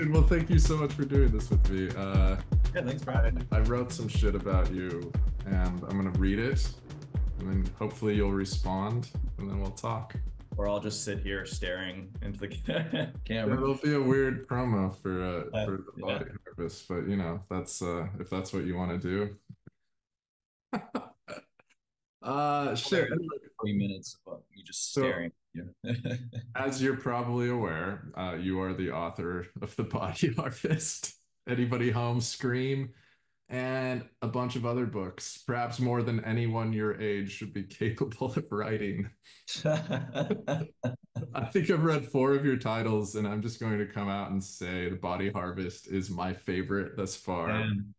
dude. Well, thank you so much for doing this with me. Yeah, thanks for I, having me. I wrote some shit about you, and I'm gonna read it, and then hopefully you'll respond, and then we'll talk. Or I'll just sit here staring into the Yeah, camera. there'll be a weird promo for the Yeah. body harvest, but you know, that's if that's what you want to do. Shit. Only 3 minutes of you just So, staring. Yeah. as you're probably aware, you are the author of The Body Harvest. Anybody home, Scream, and a bunch of other books, perhaps more than anyone your age should be capable of writing. I think I've read four of your titles, and I'm just going to come out and say The Body Harvest is my favorite thus far. And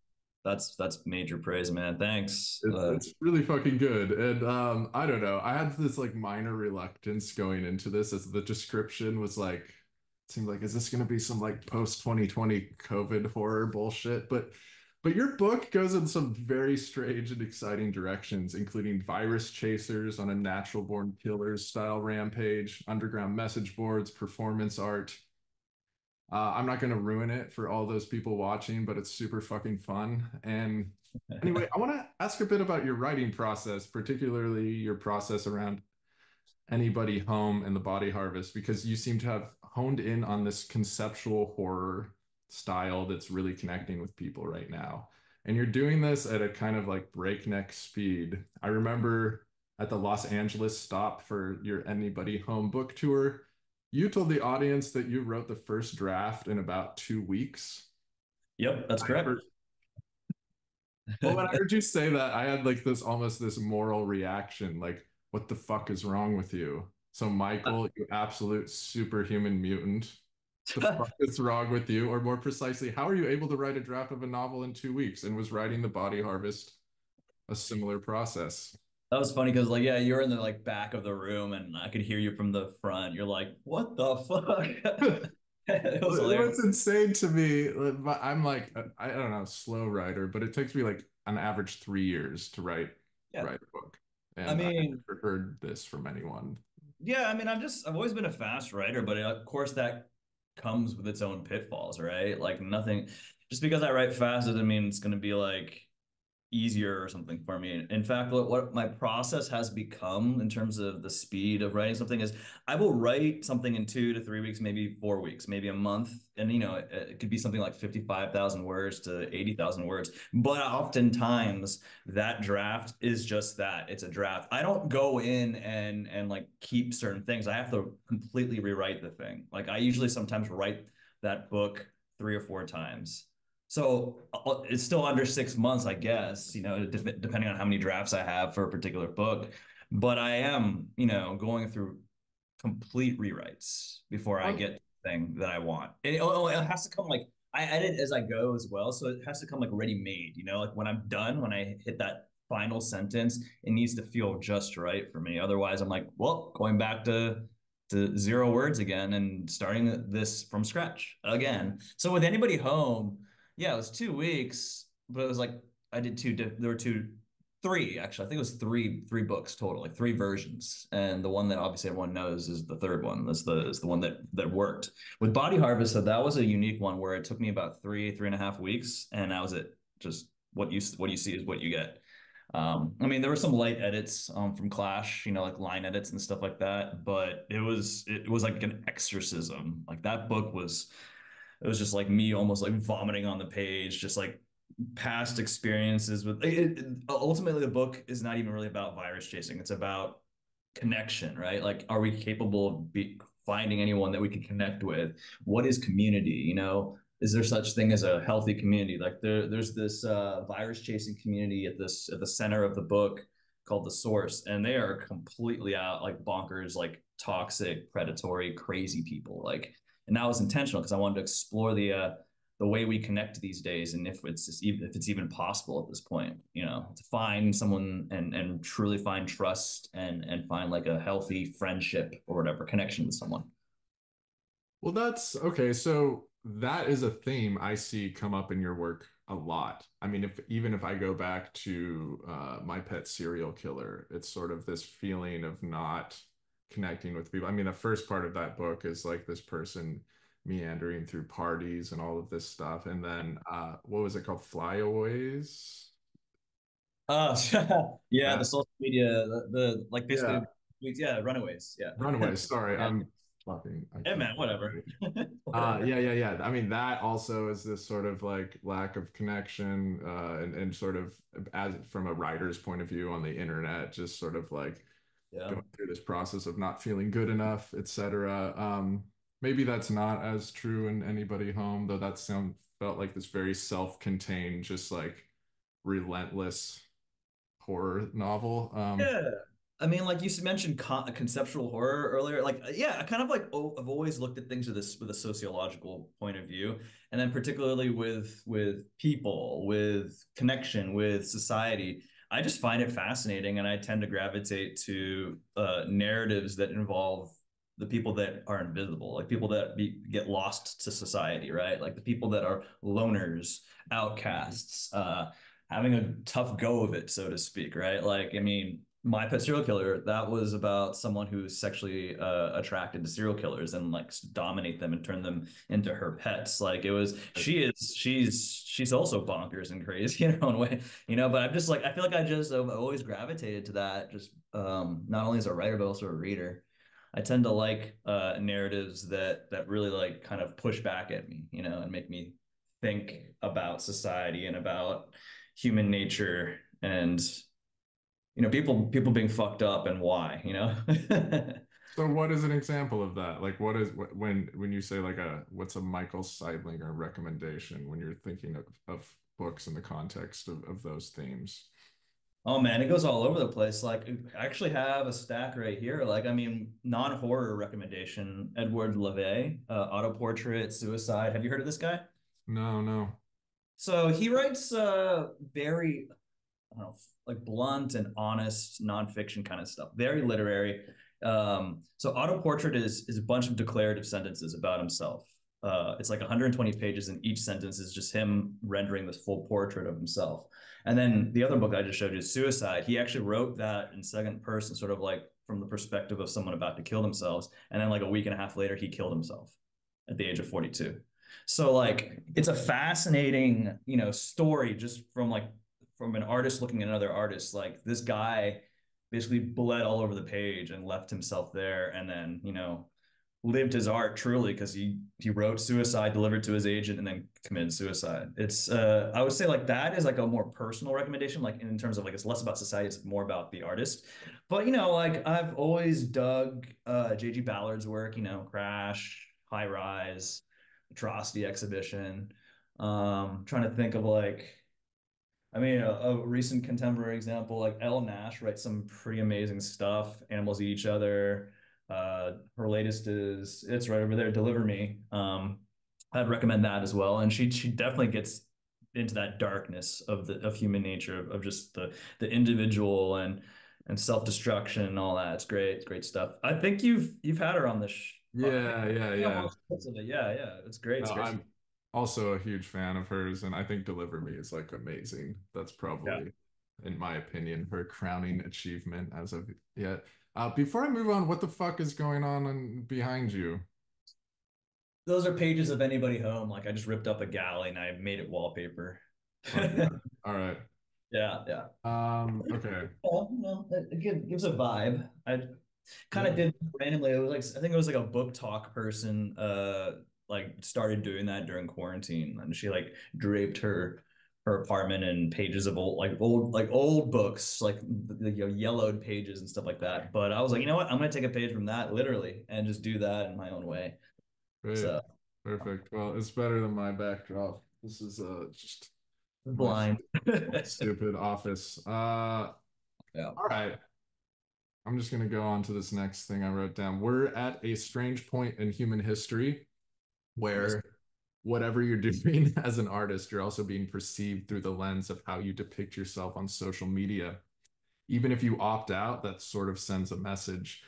that's major praise, man. Thanks. It's really fucking good. And I don't know. I had this like minor reluctance going into this as the description was like it seemed like is this going to be some like post 2020 COVID horror bullshit? But your book goes in some very strange and exciting directions, including virus chasers on a natural born killers style rampage, underground message boards, performance art. I'm not going to ruin it for all those people watching, but it's super fucking fun. And anyway, I want to ask a bit about your writing process, particularly your process around Anybody Home and The Body Harvest, because you seem to have honed in on this conceptual horror style that's really connecting with people right now. And you're doing this at a kind of like breakneck speed. I remember at the Los Angeles stop for your Anybody Home book tour, you told the audience that you wrote the first draft in about 2 weeks. Yep, that's I correct. heard, well, when I heard you say that, I had like this almost this moral reaction, like, what the fuck is wrong with you? So, Michael, you absolute superhuman mutant. The fuck is wrong with you? Or more precisely, how are you able to write a draft of a novel in 2 weeks? And was writing The Body Harvest a similar process? That was funny because yeah, you're in the back of the room and I could hear you from the front. You're like, what the fuck? It was hilarious. What's insane to me, I'm like, I don't know, slow writer, but it takes me like an average 3 years to Yeah. write a book. I And I mean, never heard this from anyone. yeah, I mean, I've always been a fast writer, but of course that comes with its own pitfalls, right? Like nothing, just because I write fast doesn't mean it's going to be like easier or something for me. In fact, what my process has become in terms of the speed of writing something is I will write something in 2 to 3 weeks, maybe 4 weeks, maybe a month. And, it could be something like 55,000 words to 80,000 words. But oftentimes that draft is just that. It's a draft. I don't go in and like keep certain things. I have to completely rewrite the thing. Like I usually sometimes write that book 3 or 4 times. So it's still under 6 months, I guess, depending on how many drafts I have for a particular book. But I am, going through complete rewrites before I Um, get the thing that I want. And it has to come like I edit as I go as well. So it has to come like ready made, like when I'm done, when I hit that final sentence, it needs to feel just right for me. Otherwise, I'm like, well, going back to 0 words again and starting this from scratch again. So with anybody home, yeah, it was 2 weeks, but it was like I did there were three actually. I think it was three books total, like three versions. And the one that obviously everyone knows is the third one. That's the one that worked. With Body Harvest, so that was a unique one where it took me about 3.5 weeks, and that was it. Just what you see is what you get. I mean, there were some light edits from Clash, like line edits and stuff like that, but it was like an exorcism. Like that book was it was just like me almost like vomiting on the page, just like past experiences with ultimately the book is not even really about virus chasing. It's about connection, right? Like, are we capable of finding anyone that we can connect with? What is community? Is there such thing as a healthy community? Like there's this virus chasing community at the center of the book called the Source, and they are completely out like bonkers, like toxic, predatory, crazy people. Like, and that was intentional because I wanted to explore the way we connect these days, and if it's even possible at this point, to find someone and truly find trust and find like a healthy friendship or whatever connection with someone. well, that's okay. So that is a theme I see come up in your work a lot. I mean, if even if I go back to My Pet Serial Killer, it's sort of this feeling of not connecting with people. I mean, the first part of that book is like this person meandering through parties and all of this stuff. And then what was it called? Flyaways? Uh, yeah, the That social media, the like basically, yeah, yeah, runaways. Yeah. Runaways. Sorry, Yeah. I Hey can't. man, whatever. Whatever. Yeah. I mean, that also is this sort of like lack of connection, and sort of as from a writer's point of view on the internet, just sort of like Yeah. going through this process of not feeling good enough, etc. Maybe that's not as true in Anybody Home, though that sound felt like this very self-contained, just like relentless horror novel. Yeah. I mean, like you mentioned conceptual horror earlier. Like, yeah, I kind of like I've always looked at things with a sociological point of view, and then particularly with people, with connection, with society. I just find it fascinating, and I tend to gravitate to narratives that involve the people that are invisible, like people that get lost to society, right? Like the people that are loners, outcasts, having a tough go of it, so to speak, right? Like, I mean, My Pet Serial Killer, that was about someone who's sexually attracted to serial killers and like dominate them and turn them into her pets. Like it was, she's also bonkers and crazy in her own way, But I'm just like, I feel like I just have always gravitated to that, just not only as a writer but also a reader. I tend to like narratives that really like kind of push back at me, and make me think about society and about human nature and people being fucked up and why. So what is an example of that? Like when you say like what's a Michael Seidlinger recommendation when you're thinking of books in the context of those themes? Oh man, it goes all over the place. Like I actually have a stack right here. Like I mean, non-horror recommendation, Edward LaVey, Auto Portrait, Suicide. Have you heard of this guy? No, no. So he writes very, I don't know, like blunt and honest nonfiction kind of stuff. Very literary. So Auto Portrait is a bunch of declarative sentences about himself. It's like 120 pages, and each sentence is just him rendering this full portrait of himself. And then the other book I just showed you is Suicide. He actually wrote that in second person, sort of like from the perspective of someone about to kill themselves. And then like a week and a half later, he killed himself at the age of 42. So like it's a fascinating, story just from an artist looking at another artist. Like this guy basically bled all over the page and left himself there, and then lived his art truly because he wrote Suicide, delivered to his agent, and then committed suicide. It's I would say like that is like a more personal recommendation, like in terms of like it's less about society, it's more about the artist. But like I've always dug J.G. Ballard's work, Crash, High Rise, Atrocity Exhibition. Trying to think of like I mean, a recent contemporary example, like Elle Nash writes some pretty amazing stuff. Animals Eat Each Other. Her latest it's right over there, Deliver Me. I'd recommend that as well. And she definitely gets into that darkness of human nature, of just the individual and self-destruction and all that. It's great. It's great stuff. I think you've had her on this. Yeah, Yeah. most of it. Yeah, yeah. It's great. No, It's great. I'm also a huge fan of hers, and I think Deliver Me is like amazing. That's Yeah. probably, in my opinion, her crowning achievement as of yet. Before I move on, what the fuck is going on behind you? Those are pages of Anybody Home. Like I just ripped up a galley and I made it wallpaper. Okay. All right. Yeah, yeah. Okay. Well, it gives a vibe. I kind of Yeah. did randomly. It was like I think it was like a book talk person like started doing that during quarantine, and she like draped her apartment in pages of old books, like the yellowed pages and stuff like that. But I was like, you know what? I'm gonna take a page from that literally and just do that in my own way. Great. So Perfect. Well, it's better than my backdrop. This is just my blind. my stupid office. Yeah. All right. I'm just gonna go on to this next thing I wrote down. We're at a strange point in human history Yes. where whatever you're doing as an artist, you're also being perceived through the lens of how you depict yourself on social media. Even if you opt out, that sort of sends a message.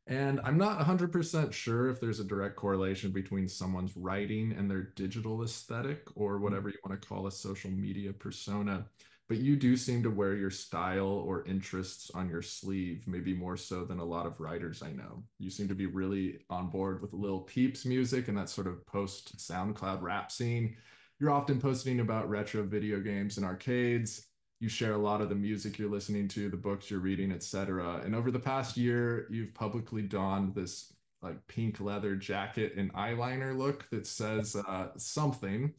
And I'm not 100% sure if there's a direct correlation between someone's writing and their digital aesthetic or whatever you want to call a social media persona. but you do seem to wear your style or interests on your sleeve, maybe more so than a lot of writers I know. You seem to be really on board with Lil Peep's music and that sort of post SoundCloud rap scene. You're often posting about retro video games and arcades. You share a lot of the music you're listening to, the books you're reading, etc. And over the past year, you've publicly donned this like pink leather jacket and eyeliner look that says something.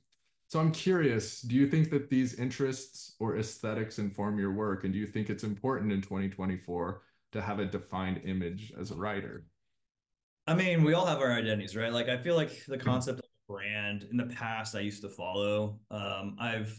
So I'm curious, do you think that these interests or aesthetics inform your work? And do you think it's important in 2024 to have a defined image as a writer? I mean, we all have our identities, right? Like, I feel like the concept of brand in the past I used to follow. I've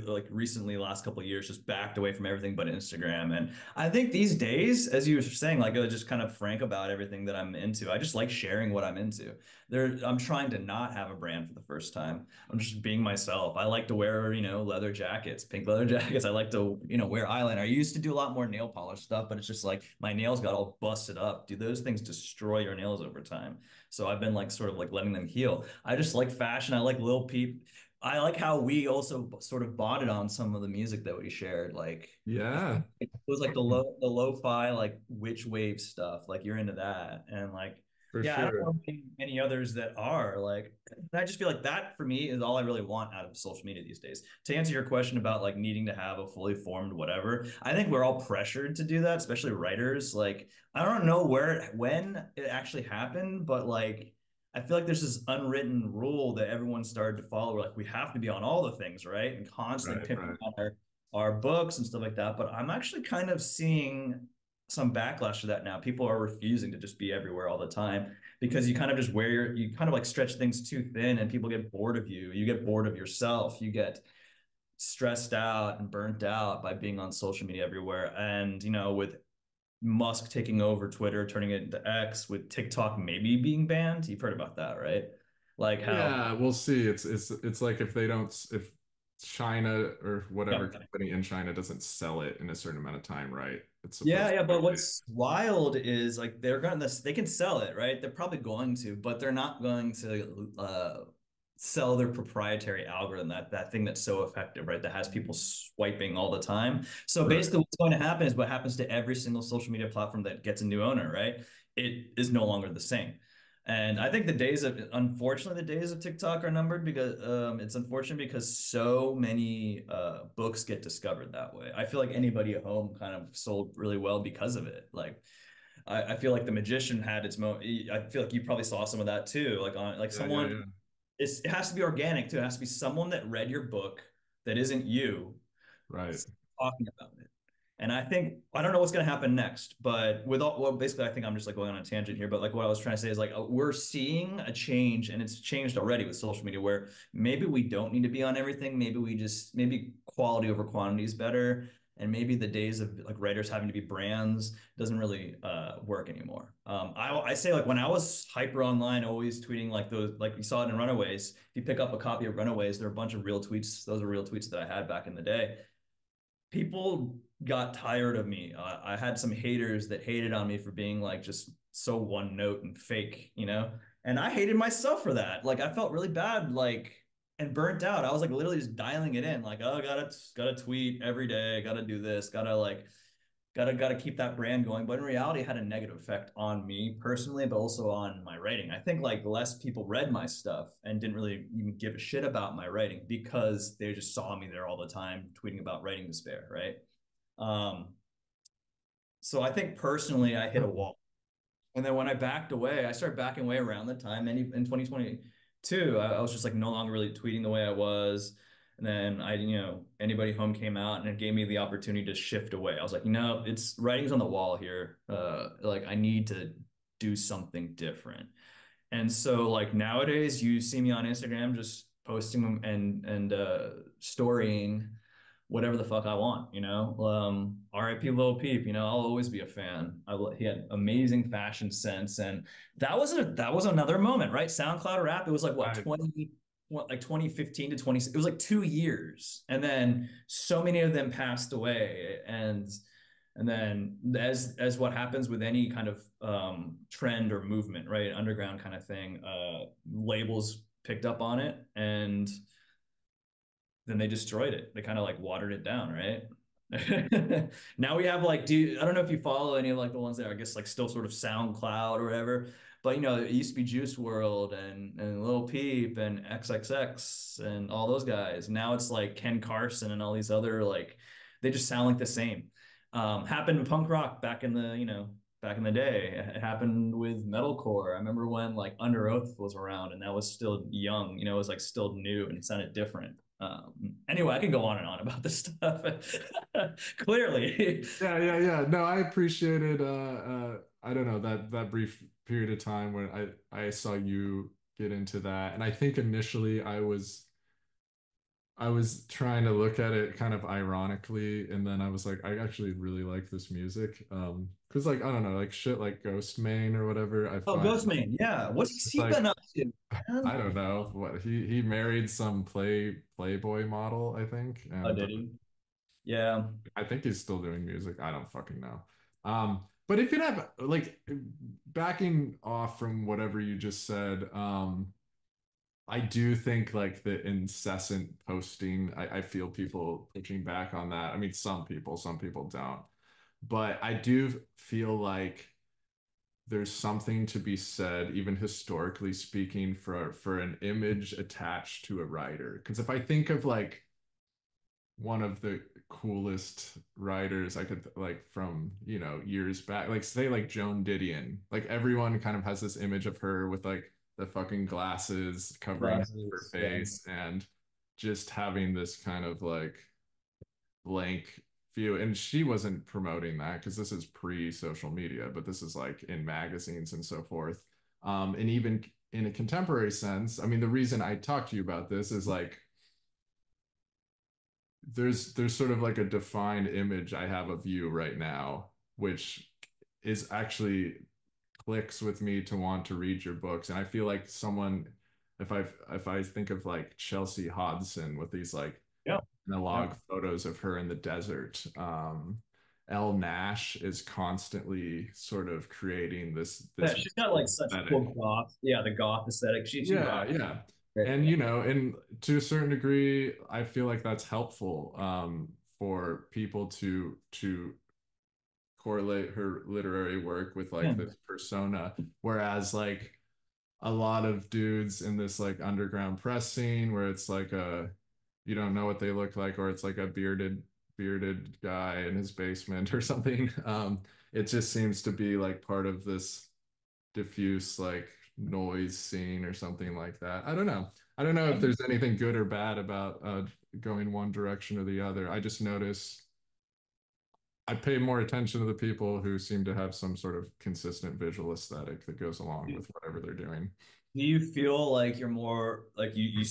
like recently, last couple of years, just backed away from everything but Instagram. And I think these days, as you were saying, like, just kind of frank about everything that I'm into. I just like sharing what I'm into. I'm trying to not have a brand for the first time. I'm just being myself. I like to wear, leather jackets, pink leather jackets. I like to, wear eyeliner. I used to do a lot more nail polish stuff, but it's just like my nails got all busted up. Dude, those things destroy your nails over time. So I've been like sort of like letting them heal. I just like fashion. I like Lil Peep. I like how we also sort of bonded on some of the music that we shared. Like I Yeah, think it was like the lo-fi like witch wave stuff. Like you're into that, and like for yeah, I don't sure. know any others that are like. I just feel like that for me is all I really want out of social media these days. To answer your question about like needing to have a fully formed whatever, I think we're all pressured to do that, especially writers. Like I don't know when it actually happened, but like I feel like there's this unwritten rule that everyone started to follow. Like we have to be on all the things, right? And constantly Right, pimping right. out our books and stuff like that. But I'm actually kind of seeing some backlash to that now. People are refusing to just be everywhere all the time because you kind of just you kind of like stretch things too thin and people get bored of you. You get bored of yourself. You get stressed out and burnt out by being on social media everywhere. And, with Musk taking over Twitter, turning it into X, with TikTok maybe being banned. You've heard about that, right? Like how, Yeah, we'll see. It's like if they don't if China or whatever yeah, company in China doesn't sell it in a certain amount of time, right? It's yeah, supposed yeah. to But what's wild is like they can sell it, right? They're probably going to, but they're not going to sell their proprietary algorithm, that thing that's so effective, right? That has people swiping all the time. So right. basically, what's going to happen is what happens to every single social media platform that gets a new owner, right? It is no longer the same. And I think unfortunately, the days of TikTok are numbered because it's unfortunate because so many books get discovered that way. I feel like anybody at home kind of sold really well because of it. Like I feel like The Magician had its mo. I feel like you probably saw some of that too. Like on like Yeah, yeah, someone, yeah. it has to be organic too. It has to be someone that read your book that isn't you Right. talking about it. And I think I don't know what's going to happen next, but with all well, basically, I think I'm just like going on a tangent here. But like what I was trying to say is like we're seeing a change, and it's changed already with social media, where maybe we don't need to be on everything. Maybe quality over quantity is better, and maybe the days of like writers having to be brands doesn't really work anymore. I say like when I was hyper online, always tweeting like those like we saw it in Runaways. If you pick up a copy of Runaways, there are a bunch of real tweets. Those are real tweets that I had back in the day. People got tired of me. I had some haters that hated on me for being like just so one note and fake, And I hated myself for that. Like I felt really bad, like and burnt out. I was like literally just dialing it in, like, oh, gotta tweet every day, gotta do this, gotta keep that brand going. But in reality, it had a negative effect on me personally, but also on my writing. I think like less people read my stuff and didn't really even give a shit about my writing because they just saw me there all the time tweeting about writing despair, right? Um, so I think personally, I hit a wall. And then when I backed away, I started backing away around the time in 2022. I was just like no longer really tweeting the way I was. And then anybody home came out and it gave me the opportunity to shift away. I was like, it's writing's on the wall here. Like I need to do something different. And so like nowadays you see me on Instagram just posting and storying whatever the fuck I want. RIP Lil Peep, I'll always be a fan. He had amazing fashion sense and that was another moment, right? SoundCloud rap, it was like Right. 2015 to 20, it was like 2 years. And then so many of them passed away and then as what happens with any kind of trend or movement, right? Underground kind of thing, labels picked up on it and then they destroyed it. They kind of like watered it down, right? Now we have like, I don't know if you follow any of like the ones that are, I guess, like still sort of SoundCloud or whatever, but it used to be Juice World and Lil Peep and XXX and all those guys. Now it's like Ken Carson and all these other like they just sound like the same. Happened in punk rock back in back in the day. It happened with metalcore. I remember when like Under Oath was around and that was still young, it was like still new and it sounded different. Anyway, I can go on and on about this stuff. Clearly. Yeah, yeah, yeah. No, I appreciated I don't know that brief period of time when I saw you get into that. And I think initially I was trying to look at it kind of ironically, and then I was like, I actually really like this music. 'Cause like I don't know, like shit like Ghost Main or whatever, I Oh, find Ghostman. Yeah. What's it's he been like up to, I man? don't know what he married some Playboy model, I think, Oh, and did he? Yeah. I think he's still doing music. I don't fucking know. But if you have like backing off from whatever you just said, I do think like the incessant posting, I feel people pushing back on that. I mean, some people don't. But I do feel like there's something to be said, even historically speaking, for an image attached to a writer. Because if I think of like one of the coolest writers I could like from, years back, like say like Joan Didion. Like everyone kind of has this image of her with like the fucking glasses covering her Glasses. Yeah. face and just having this kind of like blank view. And she wasn't promoting that because this is pre-social media, but this is like in magazines and so forth. And even in a contemporary sense, I mean, the reason I talked to you about this is like there's sort of like a defined image I have of you right now, which is actually clicks with me to want to read your books. And I feel like someone, if I think of like Chelsea Hodgson with these like Yeah. analog Yeah. photos of her in the desert, Elle Nash is constantly sort of creating Yeah, this she's got like such aesthetic. cool goth. Yeah, the goth aesthetic. She Yeah, rocks. yeah. Great for And that. and to a certain degree, I feel like that's helpful for people to correlate her literary work with like Yeah. this persona. Whereas like a lot of dudes in this like underground press scene where it's like you don't know what they look like, or it's like a bearded guy in his basement or something. It just seems to be like part of this diffuse like noise scene or something like that. I don't know. I don't know if there's anything good or bad about going one direction or the other. I just notice I pay more attention to the people who seem to have some sort of consistent visual aesthetic that goes along with whatever they're doing. Do you feel like you're more like do you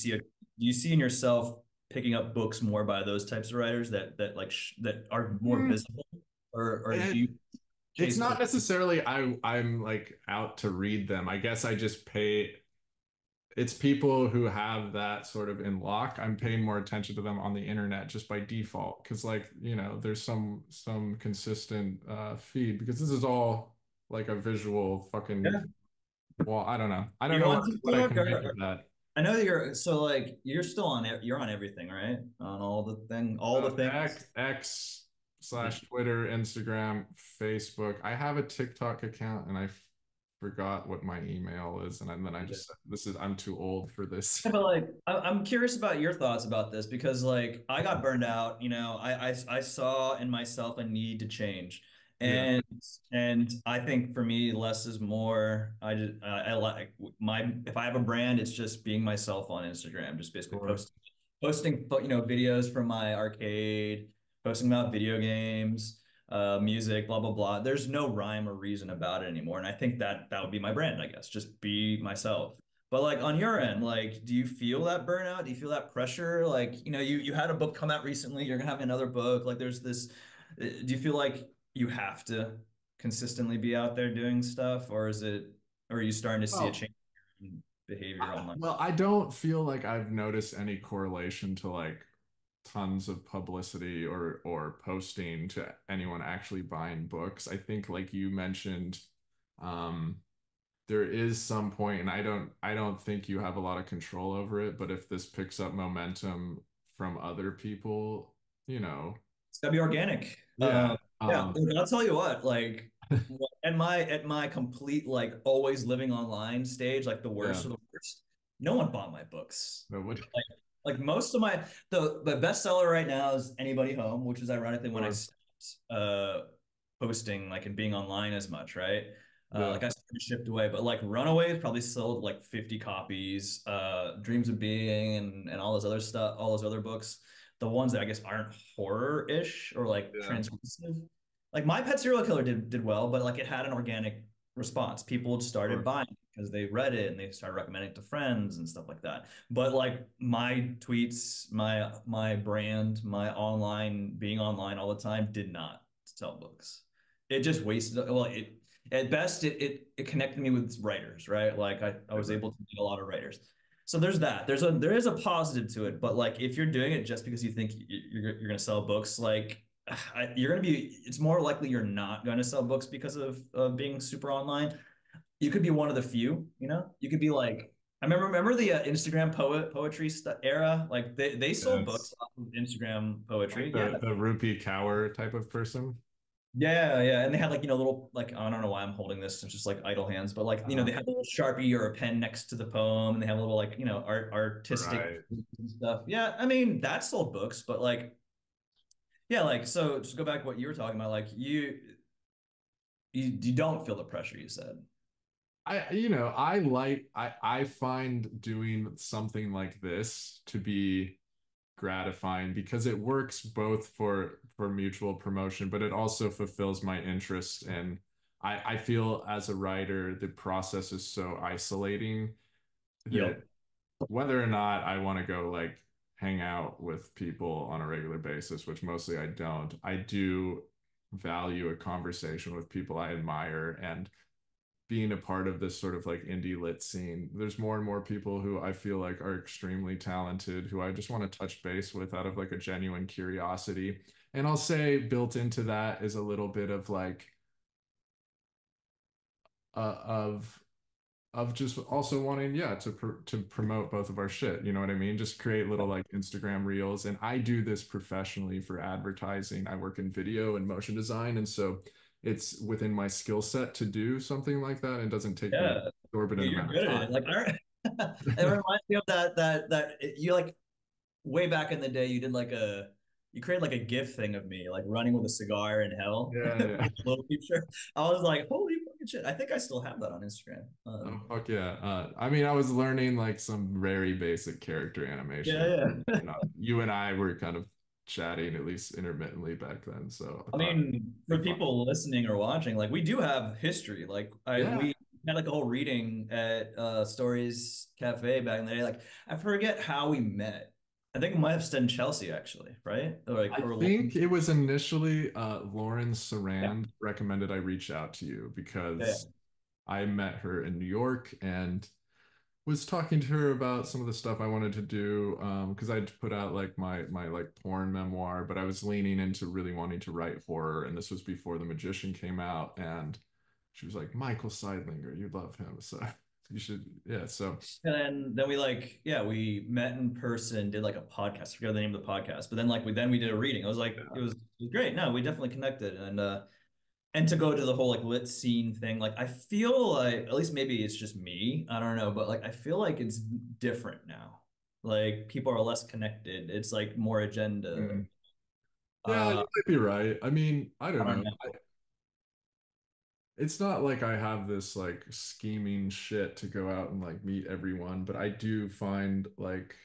see in yourself picking up books more by those types of writers that like that are more Mm, visible, or do it, you it's chase not those? necessarily I'm like out to read them. I guess I just pay it's people who have that sort of in lock. I'm paying more attention to them on the internet just by default because like, there's some consistent feed because this is all like a visual fucking Yeah. well, I don't know. I Do don't you know on what I TikTok can make of that. I know that you're so like you're still on you're on everything, right? On all the things. X Twitter, Instagram, Facebook. I have a TikTok account and forgot what my email is. And then I just said, I'm too old for this. Yeah, but like, I'm curious about your thoughts about this because like I got burned out. I saw in myself a need to change, Yeah. and I think for me less is more. I like my if I have a brand, it's just being myself on Instagram, just basically Sure. posting videos from my arcade, posting about video games, music, blah blah blah. There's no rhyme or reason about it anymore, and I think that would be my brand, I guess, just be myself. But like on your end, like, do you feel that burnout? Do you feel that pressure? Like, you had a book come out recently. You're gonna have another book. Like, there's this. Do you feel like you have to consistently be out there doing stuff, or are you starting to see a Well, change in behavior online? I don't feel like I've noticed any correlation to like tons of publicity or posting to anyone actually buying books. I think like you mentioned, um, there is some point, and I don't think you have a lot of control over it, but if this picks up momentum from other people, you know. It's gotta be organic. Yeah. Yeah, and I'll tell you what, like at my complete like always living online stage, like the worst Yeah. of the worst, no one bought my books. No, what Like most of my the bestseller right now is Anybody Home, which is ironically when I or stopped posting like and being online as much, right? yeah. Like I started to shift away, but like Runaway probably sold like 50 copies. Dreams of Being and all those other stuff, all those other books, the ones that I guess aren't horror-ish or like Yeah. transgressive. Like My Pet Serial Killer did well, but like it had an organic response. People started Or buying it because they read it and they started recommending it to friends and stuff like that. But like my tweets, my brand, my online being online all the time did not sell books. It just wasted. Well, it at best it connected me with writers, right? Like I was able to meet a lot of writers. So there's that. There is a positive to it, but like if you're doing it just because you think you're gonna sell books, like you're gonna be. It's more likely you're not gonna sell books because of being super online. You could be one of the few, you know? You could be like, I remember the Instagram poetry era. Like they sold books yes. off of Instagram Like poetry. Yeah. the Rupee Kaur type of person. Yeah, yeah. And they had like, little like I don't know why I'm holding this. It's just like idle hands, but like, Uh, they have a little Sharpie or a pen next to the poem and they have a little like, artistic right. stuff. Yeah, I mean, that sold books, but like, yeah, like so just go back to what you were talking about. Like you don't feel the pressure you said. I find doing something like this to be gratifying because it works both for mutual promotion, but it also fulfills my interest. And I feel as a writer, the process is so isolating that Yep. whether or not I want to go like hang out with people on a regular basis, which mostly I don't, I do value a conversation with people I admire and being a part of this sort of like indie lit scene. There's more and more people who I feel like are extremely talented who I just want to touch base with out of like a genuine curiosity. And I'll say built into that is a little bit of like uh, of just also wanting, yeah, to promote both of our shit. You know what I mean? Just create little like Instagram reels. And I do this professionally for advertising. I work in video and motion design, and so it's within my skill set to do something like that. And doesn't take me an Yeah. exorbitant You're amount of good at it. time. Like it reminds me of that you like way back in the day you did like you created like a GIF thing of me like running with a cigar in hell Yeah, with yeah. a little picture. I was like, holy fucking shit. I think I still have that on Instagram. Oh, fuck yeah. I mean, I was learning like some very basic character animation. Yeah, yeah. You and I were kind of chatting at least intermittently back then. So I I thought mean, it'd for be fun. people listening or watching, like we do have history. Like Yeah. we had like a whole reading at Stories Cafe back in the day. Like I forget how we met. I think it might have been Chelsea actually, right? Or like I or think Lauren. it was initially Lauren Yeah, Sarand recommended I reach out to you yeah, because I met her in New York and was talking to her about some of the stuff I wanted to do because I'd put out like my like porn memoir, but I was leaning into really wanting to write horror, and this was before The Magician came out, and she was like, Michael Seidlinger, you love him, so you should, yeah. So and then we like, yeah, we met in person, did like a podcast. I forget the name of the podcast, but then like we did a reading. I was like, yeah, it was great. No, we definitely connected, and to go to the whole like lit scene thing, like I feel like at least maybe it's just me, I don't know, but like I feel like it's different now. Like people are less connected. It's like more agenda. mm. Yeah, Uh, you might be right. I mean, I I don't don't know. know. It's not like I have this like scheming shit to go out and like meet everyone, but I do find like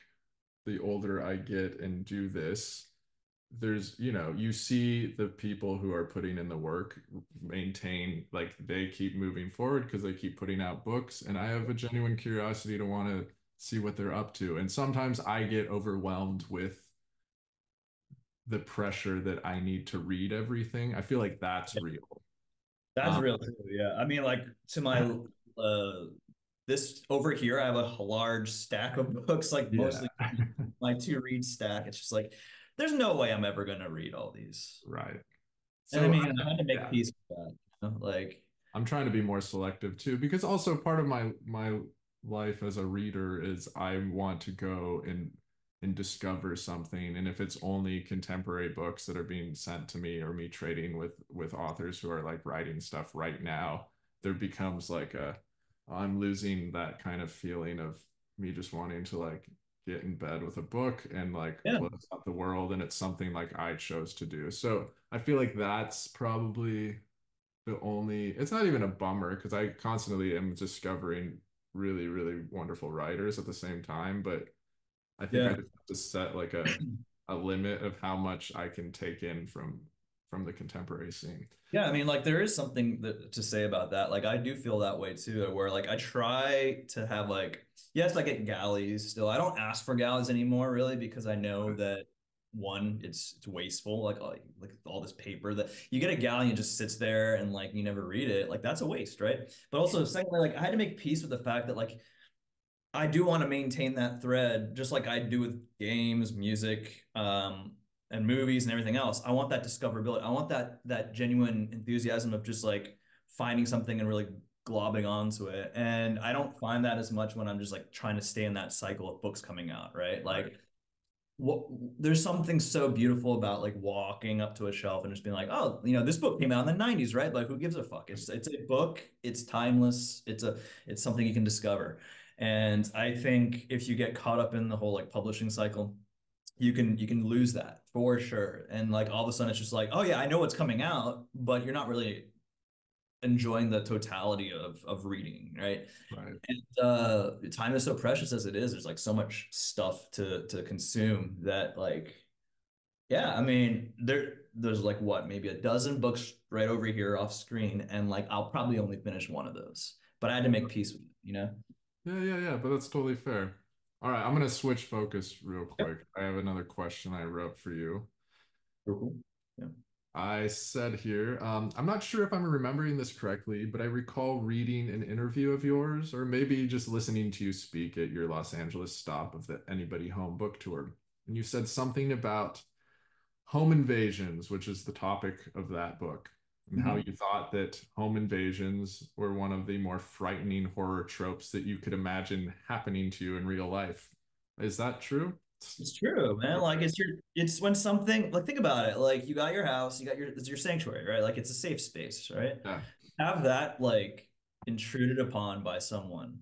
the older I get and do this, there's, you see the people who are putting in the work maintain, like they keep moving forward because they keep putting out books. And I have a genuine curiosity to want to see what they're up to. And sometimes I get overwhelmed with the pressure that I need to read everything. I feel like that's real. That's Um, real too. Yeah. I mean, like to my this over here, I have a large stack of books, like yeah, mostly my to read stack. It's just like there's no way I'm ever gonna read all these. right. And I So mean, I had to make yeah, peace with that. Like, I'm trying to be more selective too, because also part of my life as a reader is I want to go and and discover something. And if it's only contemporary books that are being sent to me or me trading with authors who are like writing stuff right now, there becomes like a I'm losing that kind of feeling of me just wanting to like get in bed with a book and like Yeah. close out the world, and it's something like I chose to do. So I feel like that's probably the only, it's not even a bummer because I constantly am discovering really, really wonderful writers at the same time. But I think I Yeah. just have to set like a limit of how much I can take in from the contemporary scene. Yeah, I mean, like there is something to say about that. Like I do feel that way too, where like I try to have like, yes, I get galleys still. I don't ask for galleys anymore, really, because I know that one, it's wasteful. Like all this paper that you get a galley and just sits there and like you never read it. Like that's a waste, right? But also, secondly, like I had to make peace with the fact that like I do want to maintain that thread, just like I do with games, music, and movies and everything else. I want that discoverability. I want that genuine enthusiasm of just like finding something and really globbing onto it. And I don't find that as much when I'm just like trying to stay in that cycle of books coming out, right? Right. Like what there's something so beautiful about like walking up to a shelf and just being like, oh, this book came out in the 90s, right? Like who gives a fuck? It's a book, it's timeless, it's something you can discover. And I think if you get caught up in the whole like publishing cycle, you can lose that for sure. And like all of a sudden it's just like, oh yeah, I know what's coming out, but you're not really enjoying the totality of reading, right? Right. And time is so precious as it is. There's like so much stuff to consume that like yeah, I mean there's like what maybe a dozen books right over here off screen, and like I'll probably only finish one of those. But I had to make peace with it. Yeah, yeah, yeah, but that's totally fair. All right, I'm gonna switch focus real Yep. quick. I have another question I wrote for you. Cool. Cool. Yeah. I said here, I'm not sure if I'm remembering this correctly, but I recall reading an interview of yours, or maybe just listening to you speak at your Los Angeles stop of the Anybody Home book tour. And you said something about home invasions, which is the topic of that book, and how Mhm. you thought that home invasions were one of the more frightening horror tropes that you could imagine happening to you in real life. Is that true? It's true, man. Like Okay. it's when something like think about it. Like you got your house, you got it's your sanctuary, right? Like it's a safe space, right? Yeah. Have that like intruded upon by someone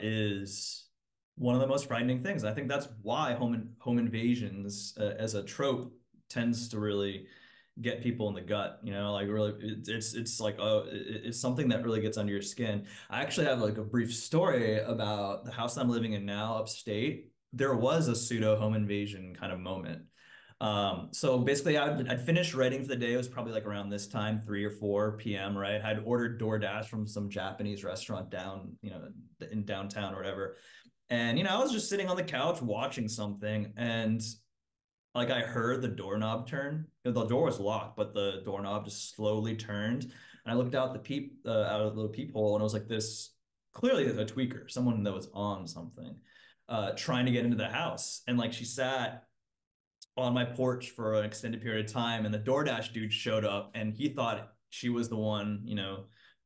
is one of the most frightening things. I think that's why home invasions as a trope tends to really get people in the gut. Like really, it's like it's something that really gets under your skin. I actually have like a brief story about the house I'm living in now, upstate. There was a pseudo home invasion kind of moment. So basically, I'd finished writing for the day. It was probably like around this time, 3 or 4 p.m., right? I'd ordered DoorDash from some Japanese restaurant down, in downtown or whatever. And, I was just sitting on the couch watching something, and like I heard the doorknob turn. The door was locked, but the doorknob just slowly turned. And I looked out out of the little peephole, and it was like this clearly a tweaker, someone that was on something, trying to get into the house. And like she sat on my porch for an extended period of time, and the DoorDash dude showed up, and he thought she was the one,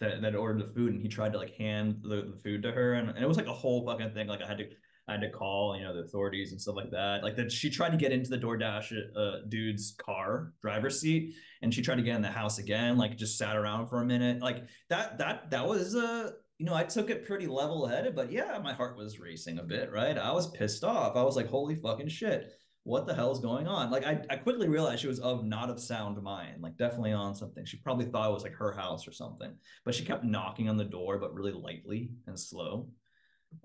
that ordered the food, and he tried to like hand the food to her, and it was like a whole fucking thing. Like I had to call, the authorities and stuff like that. Like that, she tried to get into the DoorDash dude's car driver's seat, and she tried to get in the house again. Like just sat around for a minute. Like that was I took it pretty level headed, but yeah, my heart was racing a bit, right? I was pissed off. I was like, holy fucking shit, what the hell is going on? Like I quickly realized she was not of sound mind, like definitely on something. She probably thought it was like her house or something, but she kept knocking on the door, but really lightly and slow.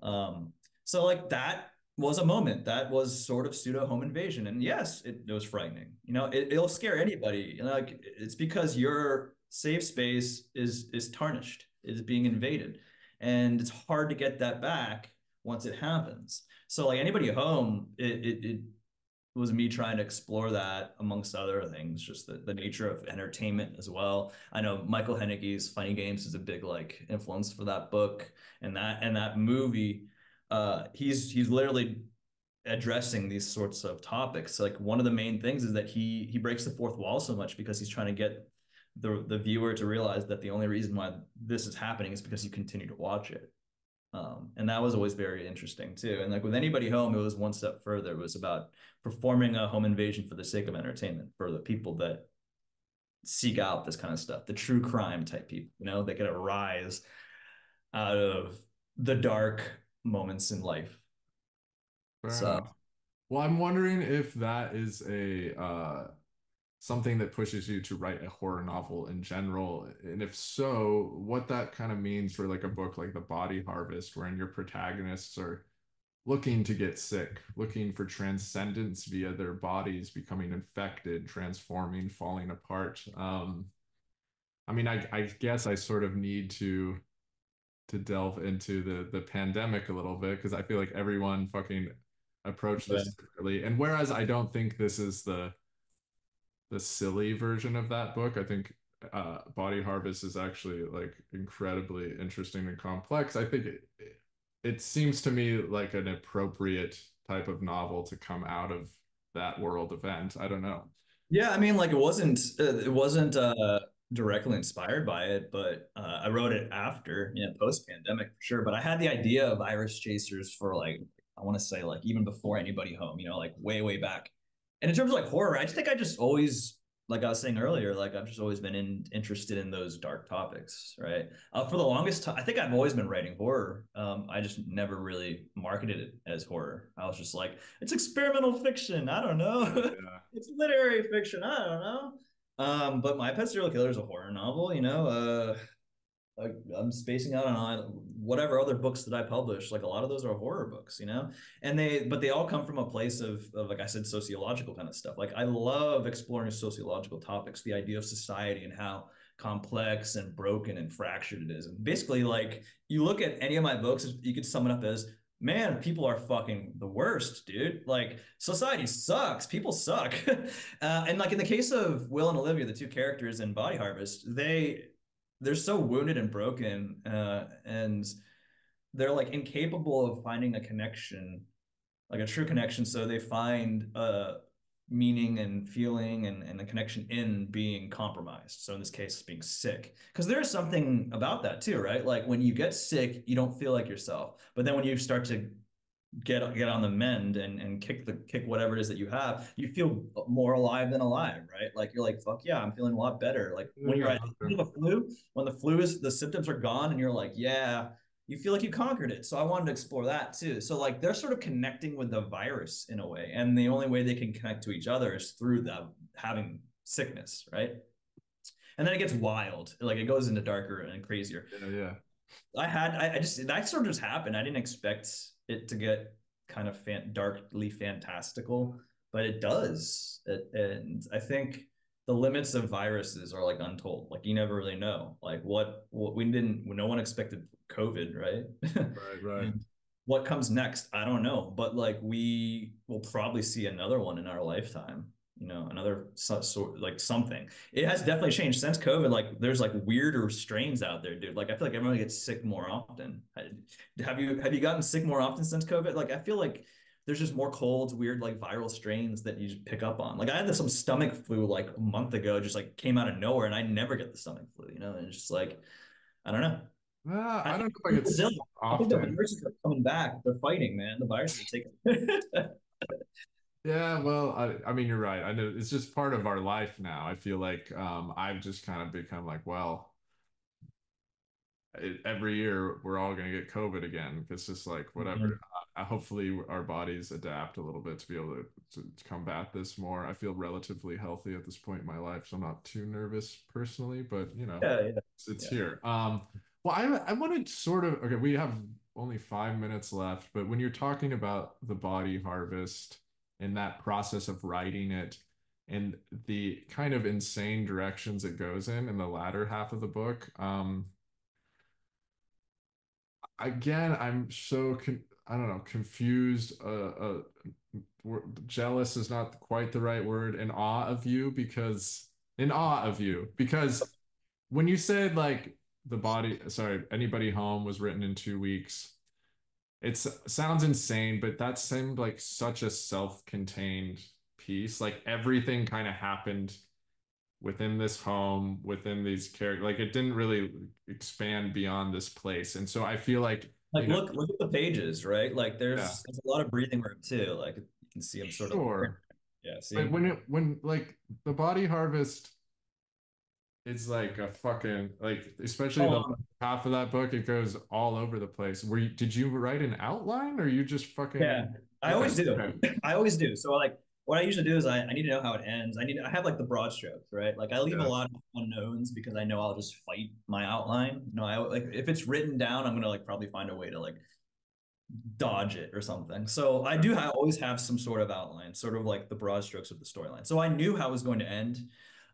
Um, so like that was a moment that was sort of pseudo home invasion, and yes, it was frightening. It'll scare anybody. Like it's because your safe space is tarnished, is being invaded, and it's hard to get that back once it happens. So like anybody at home, it was me trying to explore that amongst other things, just the nature of entertainment as well. I know Michael Haneke's Funny Games is a big like influence for that book and that movie. He's literally addressing these sorts of topics. Like one of the main things is that he breaks the fourth wall so much because he's trying to get the viewer to realize that the only reason why this is happening is because you continue to watch it. And that was always very interesting too. And like with Anybody Home, it was one step further. It was about performing a home invasion for the sake of entertainment for the people that seek out this kind of stuff, the true crime type people, they get a rise out of the dark moments in life. Fair So enough. Well, I'm wondering if that is a something that pushes you to write a horror novel in general, and if so, what that kind of means for like a book like The Body Harvest, wherein your protagonists are looking to get sick, looking for transcendence via their bodies becoming infected, transforming, falling apart. I mean, I guess I sort of need to delve into the pandemic a little bit because I feel like everyone fucking approached this differently. And whereas I don't think this is the silly version of that book, I think Body Harvest is actually like incredibly interesting and complex. I think it seems to me like an appropriate type of novel to come out of that world event. I don't know. yeah, I mean, like it wasn't directly inspired by it, but I wrote it after, post pandemic for sure. But I had the idea of Iris Chasers for like I want to say like even before Anybody Home, like way way back. And in terms of like horror, I just think I just always like I was saying earlier, like I've just always been interested in those dark topics, right? For the longest time, I think I've always been writing horror. I just never really marketed it as horror. I was just like, it's experimental fiction. I don't Yeah, know. yeah. It's literary fiction. I don't know. But My Pet Serial Killer is a horror novel. I'm spacing out on whatever other books that I publish. Like a lot of those are horror books, but they all come from a place of like I said, sociological kind of stuff. Like I love exploring sociological topics, the idea of society and how complex and broken and fractured it is. And basically, like you look at any of my books, you could sum it up as, man, people are fucking the worst, dude. Like society sucks. People suck. And like in the case of Will and Olivia, the two characters in Body Harvest, they're so wounded and broken, and they're like incapable of finding a connection, like a true connection. So they find meaning and feeling and a connection in being compromised. So in this case, being sick, because there's something about that too, right? Like when you get sick, you don't feel like yourself, but then when you start to get on the mend and kick whatever it is that you have, you feel more alive than alive, right? Like you're like, fuck yeah, I'm feeling a lot better. Like when you're Yeah, at okay. the flu, when the flu is the symptoms are gone and you're like, yeah, you feel like you conquered it. So I wanted to explore that too. So like they're sort of connecting with the virus in a way. And the only way they can connect to each other is through the having sickness, right? And then it gets wild. Like it goes into darker and crazier. Yeah, yeah. I just that sort of just happened. I didn't expect it to get kind of darkly fantastical, but it does. And I think the limits of viruses are like untold. Like you never really know. Like what we didn't, no one expected COVID, right? Right, right. And what comes next, I don't know. But like we will probably see another one in our lifetime. Another sort like something. It has definitely changed since COVID. Like, there's like weirder strains out there, dude. Like, I feel like everyone gets sick more often. Have you gotten sick more often since COVID? Like, I feel like there's just more colds, weird like viral strains that you just pick up on. Like, I had some stomach flu like a month ago, just like came out of nowhere, and I never get the stomach flu. And it's just like I don't know. I I don't think know if I in get Brazil, sick I think the often. viruses are coming back. They're fighting, man. The viruses are taking. Yeah, well, I mean, you're right. I know it's just part of our life now. I feel like I've just kind of become like, well, every year we're all going to get COVID again. It's just like whatever. Hopefully, our bodies adapt a little bit to be able to combat this more. I feel relatively healthy at this point in my life, so I'm not too nervous personally, but Yeah, yeah, it's yeah. here. Well, I wanted to sort of, okay, we have only 5 minutes left, but when you're talking about the body harvest and that process of writing it and the kind of insane directions it goes in the latter half of the book, again, I'm so I don't know, confused. Jealous is not quite the right word. In awe of you because when you said like sorry, Anybody Home was written in 2 weeks. It sounds insane, but that seemed like such a self-contained piece. Like everything kind of happened within this home, within these characters. Like it didn't really expand beyond this place. And so I feel like Like you know, look at the pages, right? Like yeah, there's a lot of breathing room too. Like you can see them sort of. sure. Yeah, But see? when like the body harvest is like a fucking like especially the Oh, half of that book, it goes all over the place. Did you write an outline or you just yeah, fucking I okay, always do. okay. I always do. So like what I usually do is I need to know how it ends. I have like the broad strokes, right? Like I leave a Yeah. lot of unknowns because I know I'll just fight my outline. No, I like if it's written down, I'm gonna like probably find a way to like dodge it or something. So I do always have some sort of outline, sort of like the broad strokes of the storyline. So I knew how it was going to end.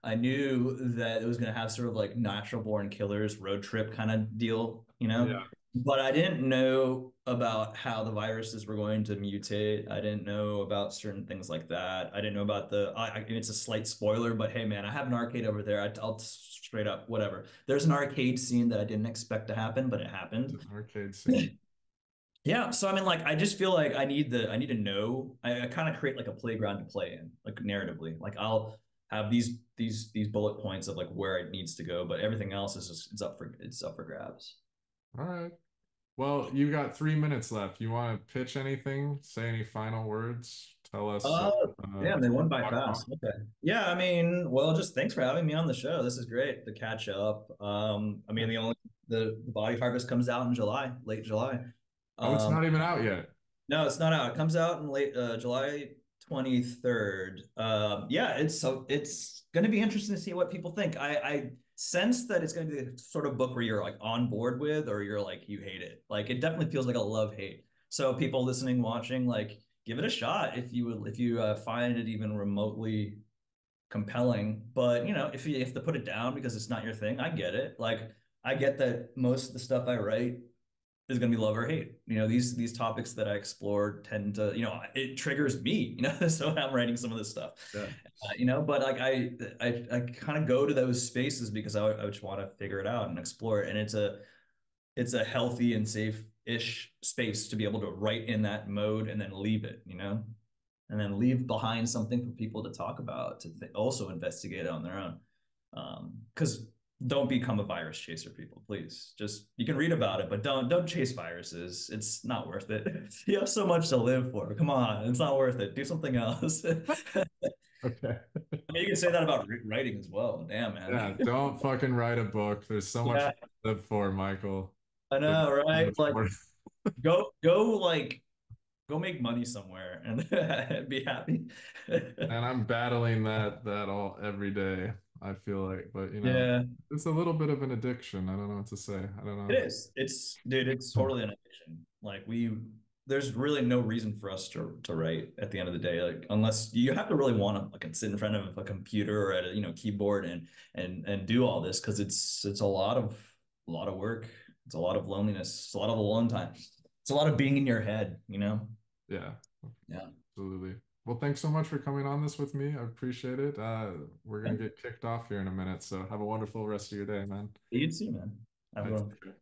I knew that it was going to have sort of like natural born killers road trip kind of deal, you know? Yeah. But I didn't know about how the viruses were going to mutate. I didn't know about certain things like that. I didn't know about it's a slight spoiler, but hey, man, I have an arcade over there. I'll straight up, whatever. There's an arcade scene that I didn't expect to happen, but it It's happened. an arcade scene. Yeah, so I mean, like, I just feel like I need to know. I kind of create like a playground to play in, like narratively. Like, I'll have these bullet points of like where it needs to go, but everything else is just it's up for grabs. All right. Well, you got 3 minutes left. You want to pitch anything? Say any final words? Tell us Uh, uh, Damn, they won by talk fast. about. Okay. Yeah, I mean, well, just thanks for having me on the show. This is great to catch up. I mean, the Body Harvest comes out in July, late July. Oh, it's Um, not even out yet. No, it's not out. It comes out in late July 23rd. Yeah, it's going to be interesting to see what people think. I sense that it's going to be the sort of book where you're like on board with, or you're like you hate it. Like it definitely feels like a love hate. So people listening, watching, like give it a shot if you find it even remotely compelling. But you know, if you have to put it down because it's not your thing, I get it. Like I get that most of the stuff I write is going to be love or hate. You know, these topics that I explore tend to, you know, it triggers me. You know, so I'm writing some of this stuff. Yeah. You know, but like I kind of go to those spaces because I just want to figure it out and explore it, and it's a healthy and safe-ish space to be able to write in that mode and then leave it. You know, and then leave behind something for people to talk about to also investigate on their own. Because don't become a virus chaser, people. Please, just you can read about it, but don't chase viruses. It's not worth it. You have so much to live for. Come on, it's not worth it. Do something else. I Okay. mean, you can say that about writing as well. Damn, Yeah, man. don't fucking write a book. There's so much Yeah, to live for, Michael. I There's know, so right? much Like, more. go make money somewhere and be happy. And I'm battling that all every day, I feel like. But Yeah. it's a little bit of an addiction. I don't know what to say. I don't It know. is. It's dude, it's totally an addiction. Like there's really no reason for us to write at the end of the day. Like unless you have to really want to like sit in front of a computer or at a keyboard and do all this because it's a lot of work. It's a lot of loneliness. It's a lot of alone time. It's a lot of being in your head, you know? Yeah, Yeah. absolutely. Well, thanks so much for coming on this with me. I appreciate it. We're Yeah. gonna get kicked off here in a minute, so have a wonderful rest of your day, man. You too, man. Have All a right, good one. take care.